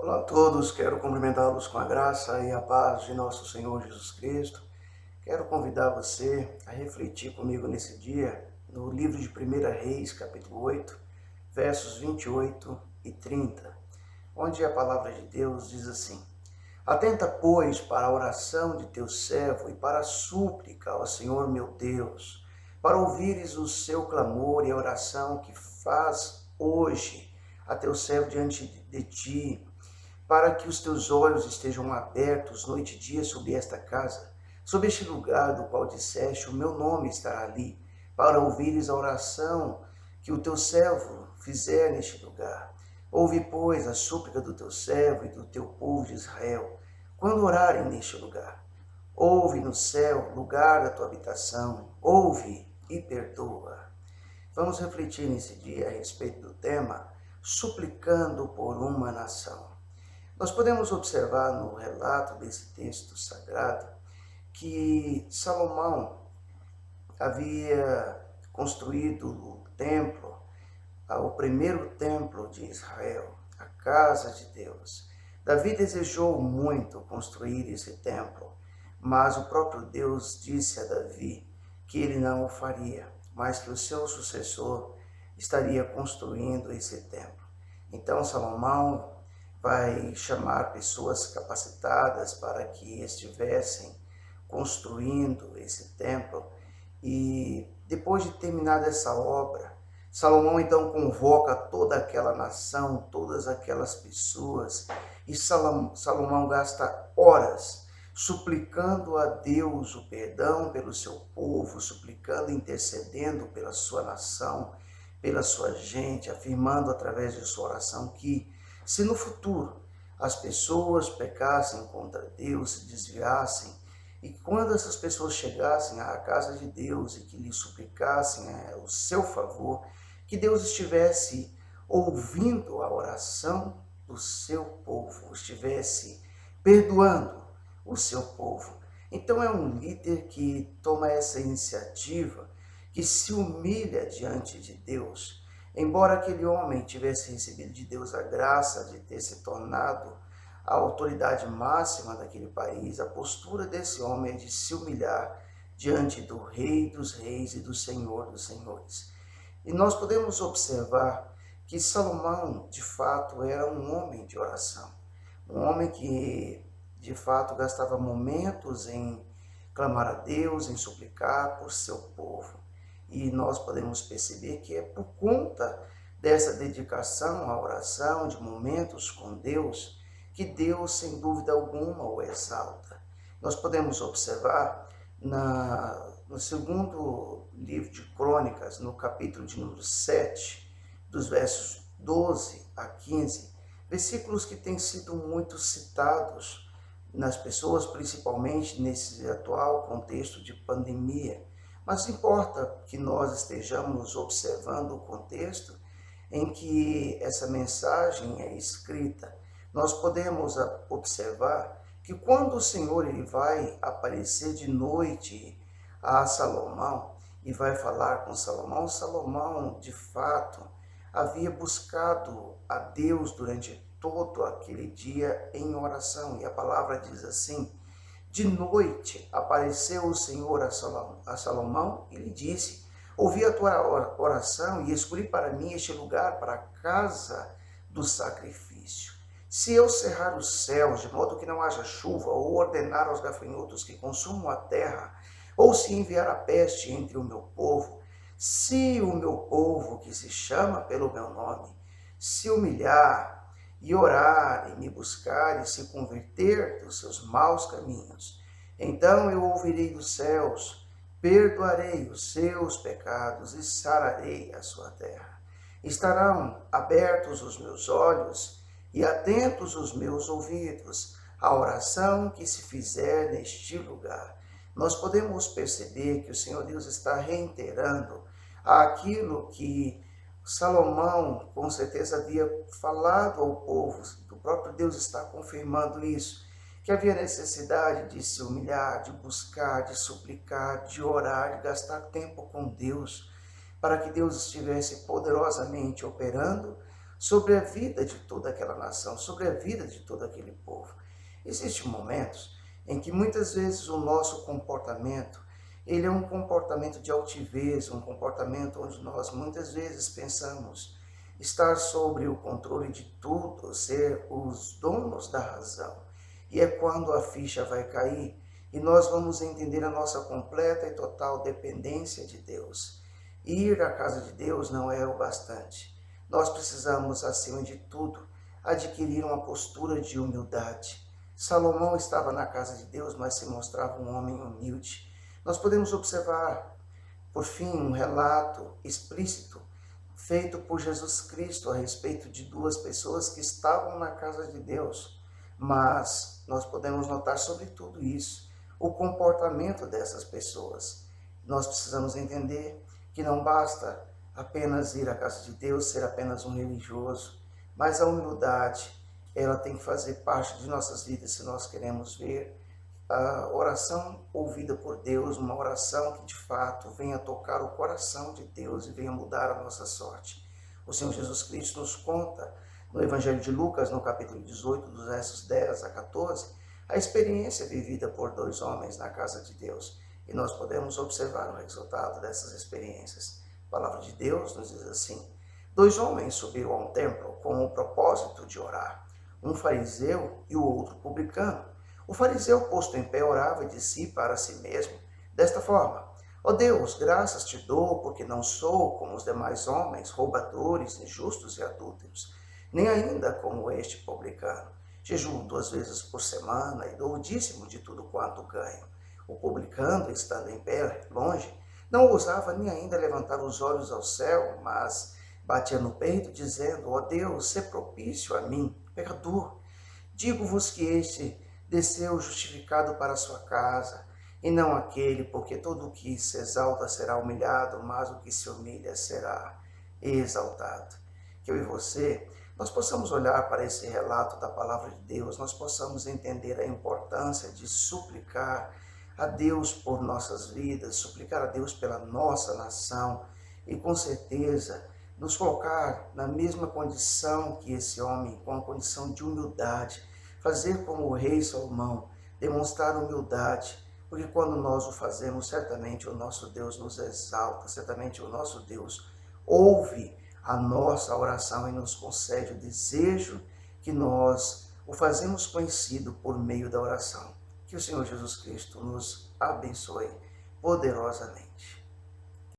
Olá a todos, quero cumprimentá-los com a graça e a paz de nosso Senhor Jesus Cristo. Quero convidar você a refletir comigo nesse dia no livro de 1 Reis, capítulo 8, versos 28 e 30, onde a palavra de Deus diz assim: Atenta, pois, para a oração de teu servo e para a súplica ao Senhor meu Deus, para ouvires o seu clamor e a oração que faz hoje a teu servo diante de ti, para que os teus olhos estejam abertos noite e dia sobre esta casa, sobre este lugar do qual disseste, o meu nome estará ali, para ouvires a oração que o teu servo fizer neste lugar. Ouve, pois, a súplica do teu servo e do teu povo de Israel, quando orarem neste lugar. Ouve no céu, lugar da tua habitação, ouve e perdoa. Vamos refletir nesse dia a respeito do tema Suplicando por uma Nação. Nós podemos observar no relato desse texto sagrado que Salomão havia construído o templo, o primeiro templo de Israel, a casa de Deus. Davi desejou muito construir esse templo, mas o próprio Deus disse a Davi que ele não o faria, mas que o seu sucessor estaria construindo esse templo. Então Salomão vai chamar pessoas capacitadas para que estivessem construindo esse templo. E depois de terminar essa obra, Salomão então convoca toda aquela nação, todas aquelas pessoas, e Salomão gasta horas suplicando a Deus o perdão pelo seu povo, suplicando, intercedendo pela sua nação, pela sua gente, afirmando através de sua oração que, se no futuro as pessoas pecassem contra Deus, se desviassem, e quando essas pessoas chegassem à casa de Deus e que lhe suplicassem o seu favor, que Deus estivesse ouvindo a oração do seu povo, estivesse perdoando o seu povo. Então é um líder que toma essa iniciativa, que se humilha diante de Deus. Embora aquele homem tivesse recebido de Deus a graça de ter se tornado a autoridade máxima daquele país, a postura desse homem é de se humilhar diante do Rei dos Reis e do Senhor dos Senhores. E nós podemos observar que Salomão, de fato, era um homem de oração, um homem que, de fato, gastava momentos em clamar a Deus, em suplicar por seu povo. E nós podemos perceber que é por conta dessa dedicação à oração, de momentos com Deus, que Deus, sem dúvida alguma, o exalta. Nós podemos observar no segundo livro de Crônicas, no capítulo de número 7, dos versos 12 a 15, versículos que têm sido muito citados nas pessoas, principalmente nesse atual contexto de pandemia. Mas importa que nós estejamos observando o contexto em que essa mensagem é escrita. Nós podemos observar que quando o Senhor ele vai aparecer de noite a Salomão e vai falar com Salomão, Salomão, de fato, havia buscado a Deus durante todo aquele dia em oração. E a palavra diz assim: de noite apareceu o Senhor a Salomão e lhe disse: ouvi a tua oração e escolhi para mim este lugar para a casa do sacrifício. Se eu cerrar os céus, de modo que não haja chuva, ou ordenar aos gafanhotos que consumam a terra, ou se enviar a peste entre o meu povo, se o meu povo, que se chama pelo meu nome, se humilhar e orar, e me buscar, e se converter dos seus maus caminhos, então eu ouvirei dos céus, perdoarei os seus pecados e sararei a sua terra. Estarão abertos os meus olhos e atentos os meus ouvidos à oração que se fizer neste lugar. Nós podemos perceber que o Senhor Deus está reiterando aquilo que Salomão, com certeza, havia falado ao povo. O próprio Deus está confirmando isso, que havia necessidade de se humilhar, de buscar, de suplicar, de orar, de gastar tempo com Deus, para que Deus estivesse poderosamente operando sobre a vida de toda aquela nação, sobre a vida de todo aquele povo. Existem momentos em que muitas vezes o nosso comportamento, ele é um comportamento de altivez, um comportamento onde nós muitas vezes pensamos estar sobre o controle de tudo, ser os donos da razão. E é quando a ficha vai cair e nós vamos entender a nossa completa e total dependência de Deus. Ir à casa de Deus não é o bastante. Nós precisamos, acima de tudo, adquirir uma postura de humildade. Salomão estava na casa de Deus, mas se mostrava um homem humilde. Nós podemos observar, por fim, um relato explícito feito por Jesus Cristo a respeito de duas pessoas que estavam na casa de Deus. Mas nós podemos notar sobre tudo isso o comportamento dessas pessoas. Nós precisamos entender que não basta apenas ir à casa de Deus, ser apenas um religioso, mas a humildade, ela tem que fazer parte de nossas vidas se nós queremos ver a oração ouvida por Deus, uma oração que de fato venha tocar o coração de Deus e venha mudar a nossa sorte. O Senhor Jesus Cristo nos conta no Evangelho de Lucas, no capítulo 18, dos versos 10 a 14, a experiência vivida por dois homens na casa de Deus. E nós podemos observar o resultado dessas experiências. A palavra de Deus nos diz assim: dois homens subiram ao templo com o propósito de orar, um fariseu e o outro publicano. O fariseu, posto em pé, orava de si para si mesmo, desta forma: ó Deus, graças te dou, porque não sou como os demais homens, roubadores, injustos e adúlteros, nem ainda como este publicano. Jejuo 2 vezes por semana e dou o dízimo de tudo quanto ganho. O publicano, estando em pé, longe, não ousava nem ainda levantar os olhos ao céu, mas batia no peito, dizendo: ó Deus, sê propício a mim, pecador. Digo-vos que este desceu justificado para a sua casa, e não aquele, porque todo o que se exalta será humilhado, mas o que se humilha será exaltado. Que eu e você, nós possamos olhar para esse relato da palavra de Deus, nós possamos entender a importância de suplicar a Deus por nossas vidas, suplicar a Deus pela nossa nação, e com certeza nos colocar na mesma condição que esse homem, com a condição de humildade, fazer como o rei Salomão, demonstrar humildade, porque quando nós o fazemos, certamente o nosso Deus nos exalta, certamente o nosso Deus ouve a nossa oração e nos concede o desejo que nós o fazemos conhecido por meio da oração. Que o Senhor Jesus Cristo nos abençoe poderosamente.